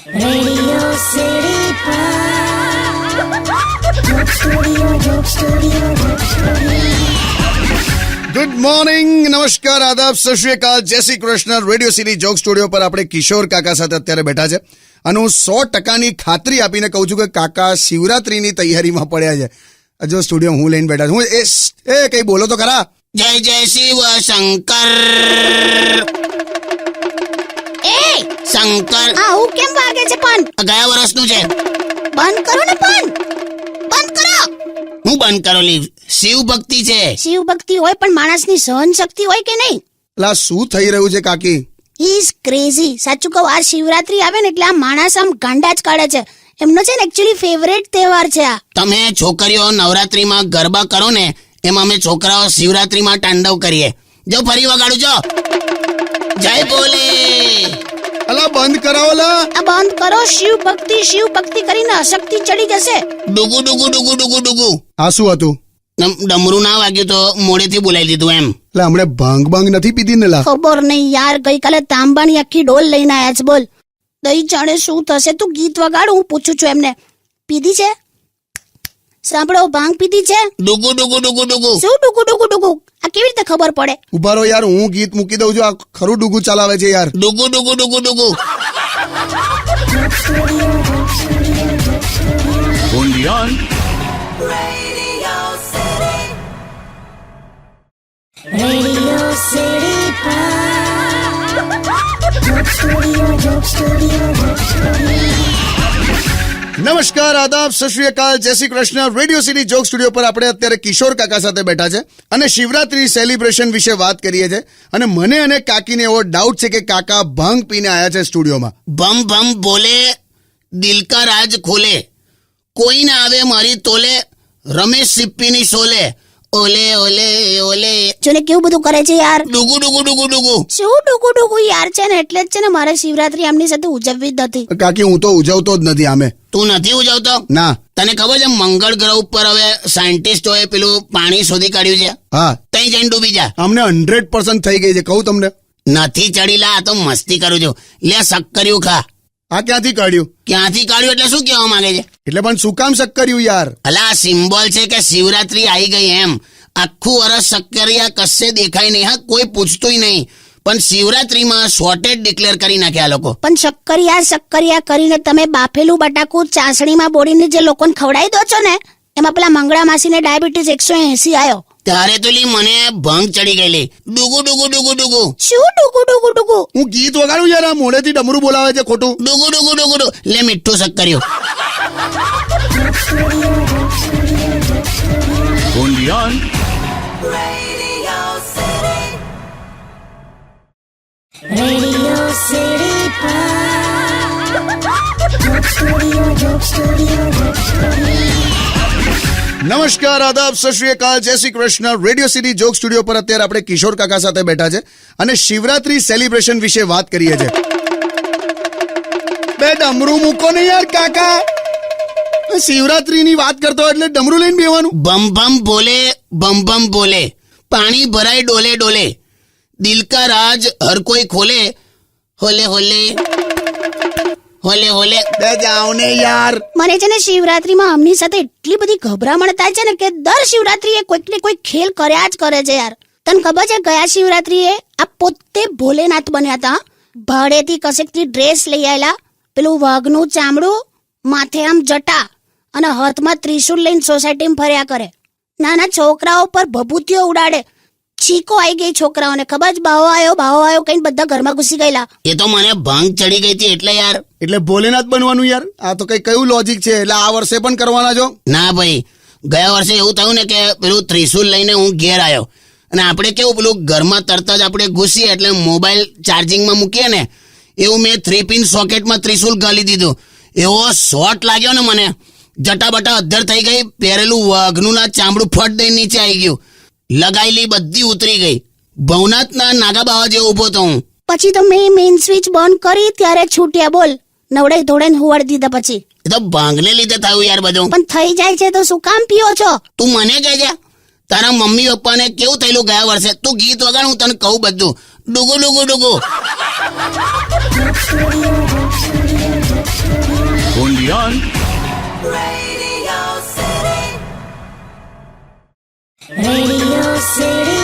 Radio City Joke Studio, Joke Studio, Joke Studio. Good morning, નમસ્કાર, આદાબ, સત શ્રી અકાલ, જય Shri Krishna. Radio city joke studio પર આપણે કિશોર કાકા સાથે અત્યારે બેઠા છે અને હું 100% ખાતરી આપીને કહું છું કે કાકા શિવરાત્રીની તૈયારીમાં પડ્યા છે. જો સ્ટુડિયો હું લઈને બેઠા છું. હું એ કઈ બોલો તો ખરા. જય જય શિવ શંકર. એ શંકર આવું કેમ વાગે છે પણ? ગયા વર્ષનું છે. બંધ કરો ને પણ. બંધ કરો. હું બંધ કરો લીવ. શિવ ભક્તિ છે. શિવ ભક્તિ હોય પણ માણસની સહન શક્તિ હોય કે નહીં? લા શું થઈ રહ્યું છે કાકી? He is crazy. સાચું કહું, આ શિવરાત્રી આવે ને એટલે આ માણસ આમ ગાંડા જ કાઢે છે. એમનો છે ને એકચ્યુઅલી ફેવરેટ તહેવાર છે આ. તમે છોકરીઓ નવરાત્રીમાં ગરબા કરો ને, એમાં અમે છોકરાઓ શિવરાત્રીમાં તાંડવ કરીએ. જો ફરી વગાડું છો. જય બોલે. અલા બંધ કરાવો લા. આ બંધ કરો. શિવ ભક્તિ કરીને અશક્તિ ચડી જશે. ડુગુ ડુગુ ડુગુ ડુગુ ડુગુ. આ શું હતું? ડમરું ના વાગ્યું તો મોડેથી બોલાવી દીધું એમ. લા હમણે ભાંગ નથી પીધી ને લા? ખબર નહીં યાર, ગઈકાલે તાંબાની આખી ડોલ લઈને આયા છે. બોલ દઈ જાણે શું થશે. તું ગીત વગાડ, હું પૂછું છું એમને. પીધી છે? સાંભળો, ભાંગ પીધી છે? ડુગુ ડુગુ ડુગુ ડુગુ. શું ડુગુ ડુગુ ડુગુ? આ કેવી રીતે ખબર પડે? ઉભા રહો યાર, હું ગીત મૂકી દઉં છું. આ ખરું ડુગુ ચલાવે છે યાર. ડુગુ ડુગુ ડુગુ ડુગુ. Radio City Joke Studio, Joke Studio, Joke Studio. નમસ્કાર, આદાબ, સત શ્રી અકાલ, જય Shri Krishna. Radio city joke studio પર આપણે અત્યારે કિશોર કાકા સાથે બેઠા છે અને શિવરાત્રી સેલિબ્રેશન વિશે વાત કરીએ છીએ. અને મને અને કાકીને એવો ડાઉટ છે કે કાકા ભાંગ પીને આયા છે સ્ટુડિયોમાં. બમ બમ બોલે, દિલ કા રાજ ખોલે, કોઈ ના આવે મારી તોલે, રમેશ સિપ્પીની શોલે, ઓલે ઓલે ઓલે. જોને કેવું બધું કરે છે યાર. ડુગુ ડુગુ ડુગુ ડુગુ. શું ડુગુ ડુગુ યાર છે ને, એટલે જ છે ને મારે શિવરાત્રી આમની સાથે ઉજવવી જ નથી. કાકી હું તો ઉજવતો જ નથી આમે. તું નથી ઉજવતો? ના. તને ખબર છે મંગળ ગ્રહ ઉપર હવે સાયન્ટિસ્ટોએ પેલું પાણી શોધી કાઢ્યું છે? હા. તઈ જઈને ડૂબી જા. અમને 100% થઈ ગઈ છે, કહું તમને. નથી ચડી લા, આ તો મસ્તી કરું છું. લે શક્કરિયું ખા. આ ક્યાંથી કાઢ્યું? ક્યાંથી કાઢ્યું એટલે શું કહેવા માંગે છે? એટલે પણ શું કામ શક્કર્યું યાર? અલા આ સિમ્બોલ છે કે શિવરાત્રી આવી ગઈ એમ. આખું વરસ શક્કરિયા કશે દેખાય નહીં, હા, કોઈ પૂછતું નહીં. પણ શિવરાત્રીમાં શોર્ટેજ ડિક્લેર કરી નાખ્યા લોકો. પણ શક્કરિયા કરીને તમે બાફેલું બટાકું ચાસણીમાં બોળીને જે લોકોને ખવડાવી દો છો ને, એમાં પેલા મંગળા માસીને ડાયાબિટીસ 180 આવ્યો. ત્યારે તો લી મને ભંગ ચડી ગયેલી. ડુગુ ડુગુ ડુગુ ડુગુ. શું ડુગુ ડુગુ ડુગુ? હું ગીત વગાડું યાર, આ મોઢેથી ડમરું બોલાવે છે ખોટું. ડુગુ ડુગુ ડુગુ ડુગુ. લે મીઠું શક્કરિયું. Radio City Joke Studio, Joke Studio, Joke Studio. નમસ્કાર, આદાબ, સત શ્રી અકાલ, જય Shri Krishna. Radio city joke studio પર અત્યારે આપણે કિશોર કાકા સાથે બેઠા છે અને શિવરાત્રી સેલિબ્રેશન વિશે વાત કરીએ છીએ. બે ડમરું મૂકો ને યાર કાકા. શિવરાત્રીની વાત કરતો એટલે ડમરું લઈને બેવાનું. બમ બમ બોલે, બમ બમ બોલે, પાણી ભરાય ડોલે ડોલે, દિલ કા રાજ હર કોઈ ખોલે, હોલે હોલે હોલે હોલે. બે જાઓ ને યાર. મને છે ને શિવરાત્રીમાં આમની સાથે એટલી બધી ગભરામણ થાય છે ને કે દર શિવરાત્રીએ કોઈક ને કોઈક ખેલ કર્યા જ કરે છે યાર. તને ખબર છે ગયા શિવરાત્રીએ આ પોતે ભોલેનાથ બન્યા હતા. ભાડેથી કશેકથી ડ્રેસ લઈ આવેલા, પેલું વાઘનું ચામડું, માથે આમ જટા અને હાથમાં ત્રિશુલ લઈને સોસાયટીમાં ફર્યા કરે. નાના છોકરાઓ પર ભભૂતિઓ ઉડાડે. ચીકો આવી ગઈ છોકરાઓને. ખબર જ બાવો આવ્યો કઈ બધા ઘરમાં ઘૂસી ગયેલા. એ તો મને ભંગ ચડી ગઈ હતી એટલે યાર. એટલે ભોલેનાથ બનવાનું યાર? આ તો કઈ કયું લોજિક છે? એટલે આ વર્ષે પણ કરવાના છો? ના ભાઈ, ગયા વર્ષે એવું થયું ને કે પેલું ત્રિશુલ લઈને હું ઘેર આવ્યો અને આપણે કેવું પેલું ઘરમાં તરત જ આપણે ઘૂસીએ એટલે મોબાઈલ ચાર્જિંગમાં મૂકીએ ને, એવું મેં 3 પિન સોકેટમાં ત્રિશુલ ગાલી દીધું. એવો શોટ લાગ્યો ને મને, જટાબટા અધ્ધર થઈ ગઈ. પહેરેલું વાઘનું ના ચામડું ફટ દઈને નીચે આવી ગયું. લગાયેલી બધી ઉતરી ગઈ. ભવનાથના નાગા બાવા જેવો ઉભો તો હું. પછી તો મેં મેઇન સ્વિચ બંધ કરી ત્યારે છૂટ્યા. બોલ, નવડાઈ ધોડાઈને હુવાડી દીધા. પછી એ તો ભાંગને લીધે થયું યાર બધું. પણ થઈ જાય છે તો શું કામ પીઓ છો? તું મને કહેજે તારા મમ્મી પપ્પાને કેવું થયેલું ગયા વર્ષે. તું ગીત વગાડ, હું તને કહું બધું. ડુગુ ડુગુ ડુગુ. Radio City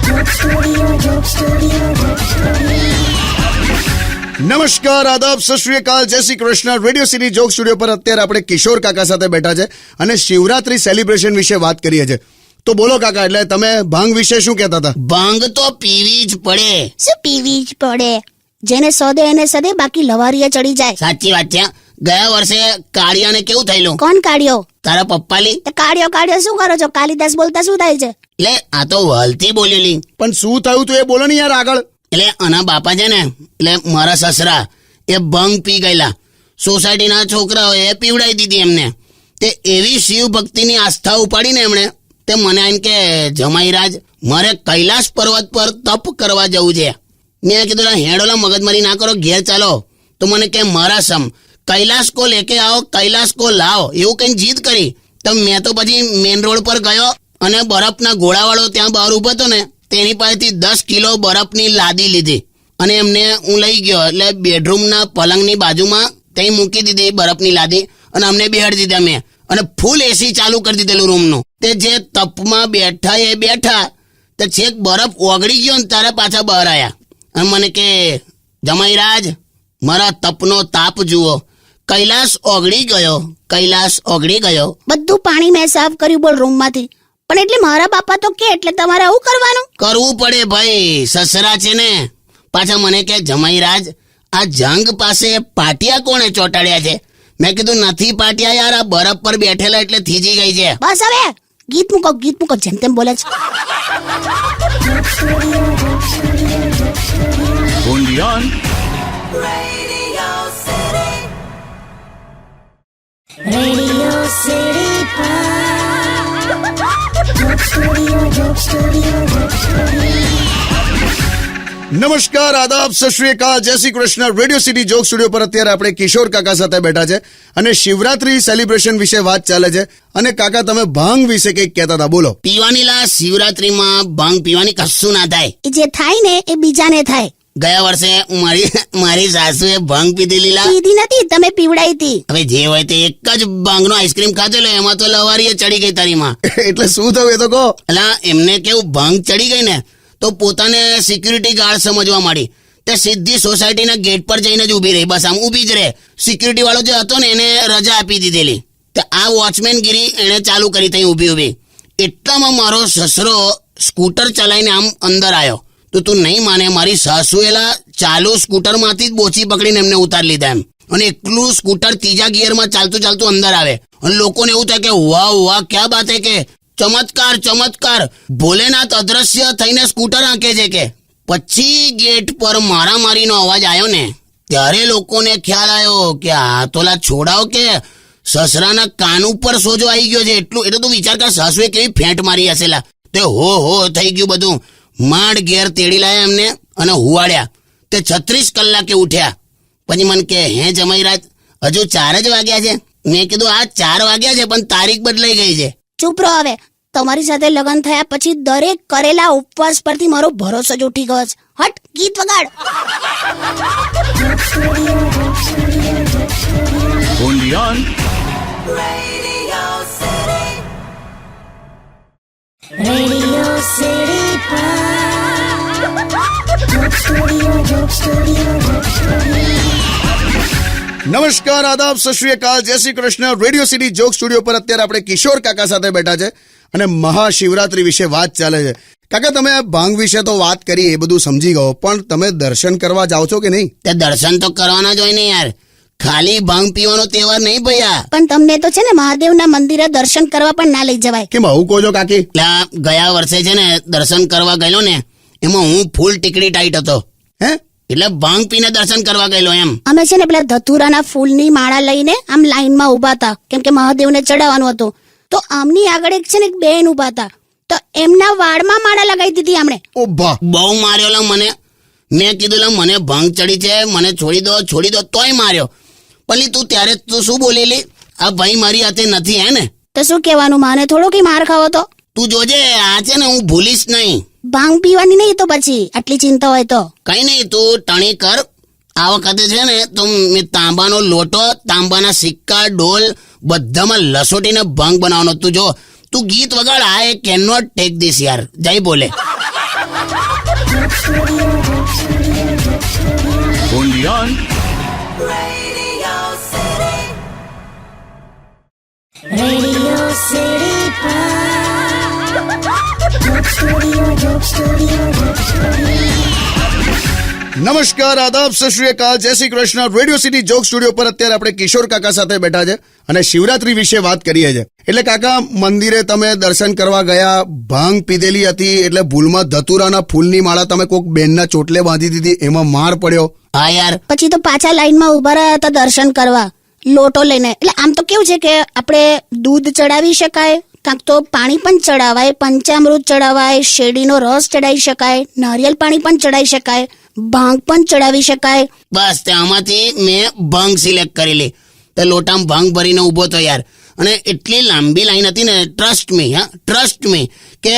Joke Studio, Joke Studio, Joke Studio. નમસ્કાર, આદાબ, સત શ્રી અકાલ, જય Shri Krishna. Radio city joke studio પર અત્યારે આપણે કિશોર કાકા સાથે બેઠા છે અને શિવરાત્રી સેલિબ્રેશન વિશે વાત કરીએ છીએ. તો બોલો કાકા, એટલે તમે ભાંગ વિશે શું કહેતા હતા? ભાંગ તો પીવી જ પડે. શું પીવી જ પડે? જેને સદે એને સદે, બાકી લવારીએ ચડી જાય. સાચી વાત છે. ગયા વર્ષે કાળિયાને કેવું થયેલું? કોણ કાઢ્યો? તારા પપ્પાલી. તે કાઢ્યો શું કરો છો? કાલિદાસ બોલતા શું થાય છે? એટલે આ તો વલથી બોલેલી. પણ શું થયું તું એ બોલો ને યાર આગળ. એટલે આના બાપા છે ને, એટલે મારા સસરા એ ભંગ પી ગયેલા. સોસાયટીના છોકરાઓએ પીવડાવી દીધી એમને. તે એવી શિવ ભક્તિની આસ્થા ઉપાડીને એમણે, તે મને આઈને કે જમાઈરાજ, મારે કૈલાસ પર્વત પર તપ કરવા જવું છે. મેં કીધું હેડોલા મગજમારી ના કરો, ઘેર ચાલો. તો મને કે મારા સમ કૈલાસ કો લેકે આવો, કૈલાસ કો લાવો, એવું કઈ જીદ કરી. તો મેં તો પછી મેન રોડ પર ગયો અને બરફના ઘોડાવાળો ત્યાં બહાર ઉભો હતો ને, તેની પાસેથી 10 કિલો બરફની લાદી લીધી અને એમને હું લઈ ગયો. એટલે બેડરૂમના પલંગની બાજુમાં ત્યાં મૂકી દીધી બરફની લાદી અને અમને બેહાડી દીધા મેં. અને ફૂલ એસી ચાલુ કરી દીધેલું રૂમનું. તે જે તપમાં બેઠા એ બેઠા, તે છેક બરફ ઓગળી ગયો ને તારે પાછા બહાર આવ્યા અને મને કે જમાઈરાજ, મારા તપનો તાપ જુઓ, કૈલાસ ઓગળી ગયો, કૈલાસ ઓગળી ગયો. બધું પાણી મેં સાફ કર્યું બોલ રૂમમાંથી. પણ એટલે મારા બાપા તો કે એટલે તમારે આવું કરવાનું? કરવું પડે ભાઈ, સસરા છે ને. પાછા મને કે જમાઈરાજ, આ જંગ પાસે પાટિયા કોણે ચોંટાડ્યા છે? મેં કીધું નથી પાટિયા યાર, આ બરફ પર બેઠેલા એટલે થીજી ગઈ છે. બસ હવે ગીત મૂકો, જેમ તેમ બોલે છે. Radio City Joke Studio, Joke Studio, Joke Studio. નમસ્કાર, આદાબ, સત શ્રી અકાલ, જય Shri Krishna. Radio city joke studio પર અત્યારે આપણે કિશોર કાકા સાથે બેઠા છે અને શિવરાત્રી સેલિબ્રેશન વિશે વાત ચાલે છે. અને કાકા, તમે ભાંગ વિશે કંઈક કહેતા હતા, બોલો. પીવાની લા શિવરાત્રીમાં ભાંગ પીવાની કશું ના થાય. એ જે થાય ને એ બીજાને થાય. ગયા વર્ષે મારી સાસુએ ભાંગ પીધેલી લા. પીધી નથી, તમે પીવડાવી હતી. હવે જે હોય તે એક જ ભાંગનો આઈસ્ક્રીમ ખાધેલો, એમાં તો લવારીએ ચડી ગઈ તારી માં. એટલે શું થયું એ તો કહો. એટલે એમને કેવું ભાંગ ચડી ગઈ ને, તો પોતાને સિક્યુરિટી ગાર્ડ સમજવા માંડી. તે સીધી સોસાયટીના ગેટ પર જઈને જ ઊભી રહી, બસ આમ ઊભી જ રહે. સિક્યુરિટી વાળો જે હતો ને એને રજા આપી દીધેલી. તો આ વોચમેનગીરી એને ચાલુ કરી થઈ ઊભી. એટલામાં મારો સસરો સ્કૂટર ચલાવીને આમ અંદર આવ્યો. તો તું નહીં માને, મારી સાસુએલા ચાલુ સ્કૂટરમાંથી જ બોચી પકડીને એમને ઉતારી લીધા એમ. અને એકલું સ્કૂટર ત્રીજા ગિયરમાં ચાલતું ચાલતું અંદર આવે અને લોકોને એવું થાય કે વાહ વાહ ક્યાં બાત હે, કે ચમત્કાર ચમત્કાર, ભોલેનાથ અદ્રશ્ય થઈને સ્કૂટર આંકે છે કે. પછી ગેટ પર મારામારીનો અવાજ આવ્યો ને, ત્યારે લોકોને ખ્યાલ આવ્યો કે આ તોલા છોડાવ કે સસરાના કાન ઉપર સોજો આવી ગયો છે. એટલું એટલે તું વિચાર કર, સાસુએ કેવી ફેંટ મારી હશેલા. તે હો થઈ ગયું બધું. માંડ ઘેર તેડી લાયા એમને અને હુવાડ્યા. તે 36 કલાકે ઉઠ્યા. પછી મને કે હે જમાઈરાજ, હજુ 4 જ વાગ્યા છે? મેં કીધું આ 4 વાગ્યા છે પણ તારીખ બદલાઈ ગઈ છે. ચૂપ રહો હવે. તમારી સાથે લગ્ન થયા પછી દરેક કરેલા ઉપવાસ પરથી મારો ભરોસો જ ઉઠી ગયો છે. હટ, ગીત વગાડ. Radio City Joke Studio, Joke Studio, Joke Studio. નમસ્કાર, આદાબ, સત શ્રી અકાલ, જય Shri Krishna. Radio city joke studio પર અત્યારે આપણે કિશોર કાકા સાથે બેઠા છે અને મહાશિવરાત્રી વિશે વાત ચાલે છે. કાકા, તમે ભાંગ વિશે તો વાત કરી, એ બધું સમજી ગયો, પણ તમે દર્શન કરવા જાઓ છો કે નહીં? તે દર્શન તો કરવાના જ હોય ને યાર, ખાલી ભાંગ પીવાનો તહેવાર નહીં ભૈયા. પણ તમને તો છે ને મહાદેવના મંદિરે દર્શન કરવા પણ ના લઈ જવાય. કેમ આવું કહો છો કાકી? એટલે ગયા વર્ષે છે ને દર્શન કરવા ગયેલો ને, એમાં હું ફૂલ ટીકડી ટાઈટ હતો. હે? એટલે ભાંગ પીને દર્શન કરવા ગયેલો એમ. અમે છે ને પેલા ધતુરાના ફૂલની માળા લઈને આમ લાઈનમાં ઉભા હતા, કેમ કે મહાદેવને ચડાવવાનું હતું. તો આમની આગળ એક છે ને એક બેન ઉભા હતા, તો એમના વાળમાં માળા લગાવી દીધી આમણે. ઓ બા, બહુ માર્યો લા મને. મેં કીધું લા મને ભાંગ ચડી છે, મને છોડી દો, તોય માર્યો. પલી તું ત્યારે તું શું બોલેલી? આ ભાઈ મારી હાથે નથી હે ને? તો શું કહેવાનું, માને થોડો કઈ માર ખાવો તો? તું જોજે, આ છે ને હું ભૂલીશ નહીં. ભાંગ પીવાની નહીં તો પછી, આટલી ચિંતા હોય તો. કઈ નહીં, તું ટણી કર આ વખતે છે ને તો મેં તાંબાનો લોટો, તાંબાના સિક્કા, ડોલ બધામાં લસોટીને ભંગ બનાવવાનો. તું જો, તું ગીત વગાડ. I can not take this યાર. જય બોલે. Radio City Joke Studio, Joke Studio, Joke Studio. નમસ્કાર, આદાબ, સત શ્રી અકાલ, જય Shri Krishna. Radio city joke studio પર અત્યારે આપણે કિશોર કાકા સાથે બેઠા છે અને શિવરાત્રી વિશે વાત કરીએ છીએ. એટલે કાકા, મંદિરે તમે દર્શન કરવા ગયા, ભાંગ પીધેલી હતી એટલે ભૂલમાં ધતુરાના ફૂલની માળા તમે કોઈક બેનના ચોટલે બાંધી દીધી, એમાં માર પડ્યો. હા યાર, પછી તો પાછા લાઈનમાં ઉભા રહ્યા હતા દર્શન કરવા લોટો લઈને. એટલે આમ તો કેવું છે કે આપણે દૂધ ચડાવી શકાય, કાંક તો પાણી પણ ચડાવાય, પંચામૃત ચડાવાય, શેરડીનો રસ ચડાવી શકાય, નારિયેલ પાણી પણ ચડાવી શકાય, ભાંગ પણ ચડાવી શકાય. બસ તેમાંથી મેં ભંગ સિલેક્ટ કરેલી. તે લોટામાં ભંગ ભરીને ઊભો તો યાર, અને એટલી લાંબી લાઈન હતી ને, ટ્રસ્ટ મી કે,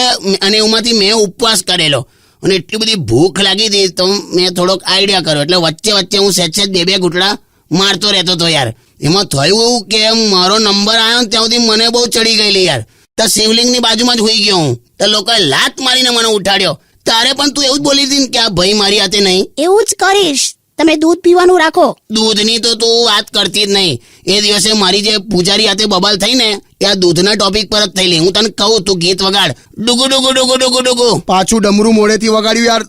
અને એમાંથી મેં ઉપવાસ કરેલો અને એટલી બધી ભૂખ લાગી હતી તો મેં થોડોક આઈડિયા કર્યો. એટલે વચ્ચે વચ્ચે હું સેજ બે ઘૂંટડા મારતો રહેતો હતો યાર. એમાં થયું એવું કે મારો નંબર આવ્યો ને ત્યાં સુધી મને બહુ ચડી ગયેલી યાર. તો શિવલિંગની બાજુમાં જ હોઈ ગયો હું. તો લોકોએ લાત મારીને મને ઉઠાડ્યો. તારે પણ તું એવું જ બોલી હતી ને કે આ ભાઈ મારી હાથે નહીં. એવું જ કરીશ. તમે દૂધ પીવાનું રાખો. દૂધની તો તું વાત કરતી જ નહીં. એ દિવસે મારી જે પૂજારી હાથે બબાલ થઈ ને, ત્યાં દૂધના ટોપિક પર જ થયેલી. હું તને કહું, તું ગીત વગાડ. ડુગુ ડુગુ ડુગુ ડુગુ ડુગુ. પાછું ડમરું મોડેથી વગાડ્યું યાર.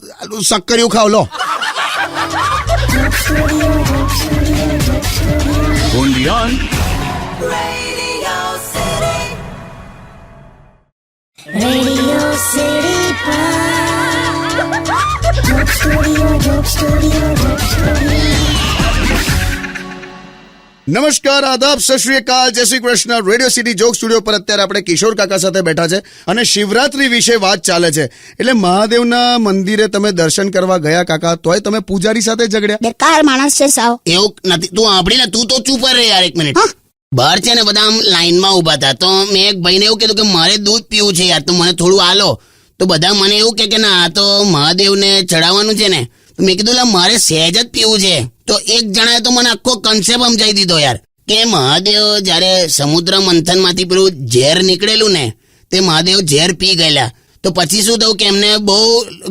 સક્કરિયું ખાવ લો. Radio City Joke Studio, Joke Studio, Joke Studio. નમસ્કાર, આદાબ, સત શ્રી અકાલ, જય Shri Krishna. Radio city joke studio પર અત્યારે આપણે કિશોર કાકા સાથે બેઠા છે અને શિવરાત્રી વિશે વાત ચાલે છે. એટલે મહાદેવના મંદિરે તમે દર્શન કરવા ગયા કાકા, તોય તમે પૂજારી સાથે ઝઘડ્યા. બેકાર માણસ છે સાવ. એવું નથી. તું સાંભળી ને, તું તો ચૂપ રહે યાર એક મિનિટ. બહાર છે ને બધા આમ લાઈનમાં ઉભા હતા, તો મેં એક ભાઈને એવું કીધું કે મારે દૂધ પીવું છે યાર, તો મને થોડું આલો. તો બધા મને એવું કે ના, આ તો મહાદેવને ચડાવવાનું છે ને. તો મેં કીધું મારે સહેજ જ પીવું છે. તો એક જણાએ તો મને આખો કન્સેપ્ટ સમજાવી દીધો યાર, કે મહાદેવ જ્યારે સમુદ્ર મંથનમાંથી પેલું ઝેર નીકળેલું ને, તે મહાદેવ ઝેર પી ગયેલા. તો પછી શું થયું કે એમને બહુ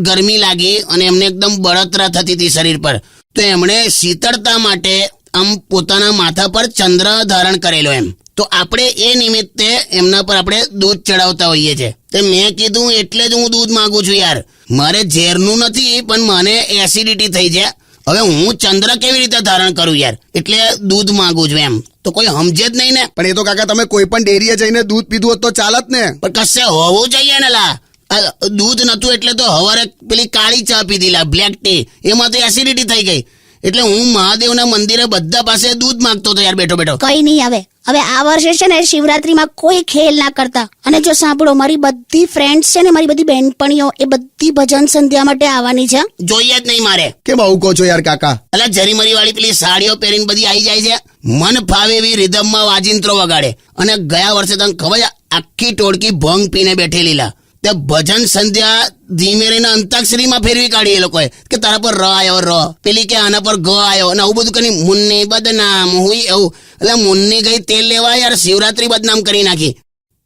ગરમી લાગી અને એમને એકદમ બળતરા થતી હતી શરીર પર. તો એમણે શીતળતા માટે આમ પોતાના માથા પર ચંદ્ર ધારણ કરેલો એમ. તો આપણે એ નિમિત્તે એમના પર આપણે દૂધ ચડાવતા હોઈએ છીએ. તો મેં કીધું એટલે જ હું દૂધ માંગુ છું યાર. મારે ઝેરનું નથી, પણ મને એસિડિટી થઈ છે. હવે હું ચંદ્ર કેવી રીતે ધારણ કરું યાર? એટલે દૂધ માંગુ છું એમ. તો કોઈ સમજે જ નહીં ને. પણ એ તો કાકા તમે કોઈ પણ ડેરીએ જઈને દૂધ પીધું હોત તો ચાલત ને. પણ કશે હોવું જોઈએ ને લા. આ દૂધ નતું એટલે તો હવારે પેલી કાળી ચા પીધી લા, બ્લેક ટી. એમાં તો એસિડિટી થઈ ગઈ. એટલે હું મહાદેવના મંદિરે બધા પાસે દૂધ માંગતો હતો યાર, બેઠો બેઠો. કઈ નહીં આવે. હવે આ વર્ષે છે ને શિવરાત્રીમાં કોઈ ખેલ ના કરતા. અને જો સાંભળો, મારી બધી ફ્રેન્ડ્સ છે ને, મારી બધી બહેનપણીઓ, એ બધી ભજન સંધ્યા માટે આવવાની છે. જોઈએ જ નહીં મારે. કેમ આવું કહો છો યાર કાકા? અલા જરીમરી વાળી પેલી સાડીઓ પહેરીને બધી આવી જાય છે, મન ફાવે એવી રિધમમાં વાજિંત્રો વગાડે. અને ગયા વર્ષે તને ખબર છે, આખી ટોળકી ભંગ પીને બેઠેલી લા. તે ભજન સંધ્યા ધીમે રહીને અંતાક્ષરીમાં ફેરવી કાઢી એ લોકોએ, કે તારા પર ર આવ્યો, ર પેલી કે આના પર ગ આવ્યો, અને આવું બધું કરી મુન્ની બદનામ હુઈ એવું. એટલે મુન્ની ગઈ તેલ લેવા યાર, શિવરાત્રી બદનામ કરી નાખી.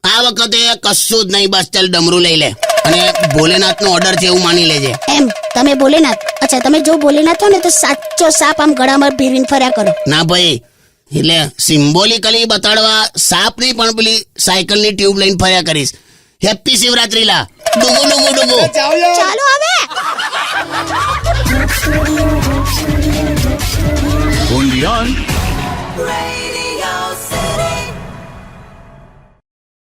આ વખતે કશું જ નહીં, બસ ચાલ ડમરું લઈ લે અને ભોલેનાથનો ઓર્ડર છે એવું માની લેજે. એમ તમે ભોલેનાથ? અચ્છા, તમે જો ભોલેનાથ હો ને તો સાચો સાપ આમ ગળામાં ભેરીને ફર્યા કરો. ના ભાઈ, એટલે સિમ્બોલિકલી બતાડવા સાપ નહીં, પણ પેલી સાયકલની ટ્યુબ લઈને ફર્યા કરીશ. હેપી શિવરાત્રી લા. ડુગુ ડુગુ ડુગુ. ચાલો હવે. Joke Studio, Joke Studio, Joke Studio.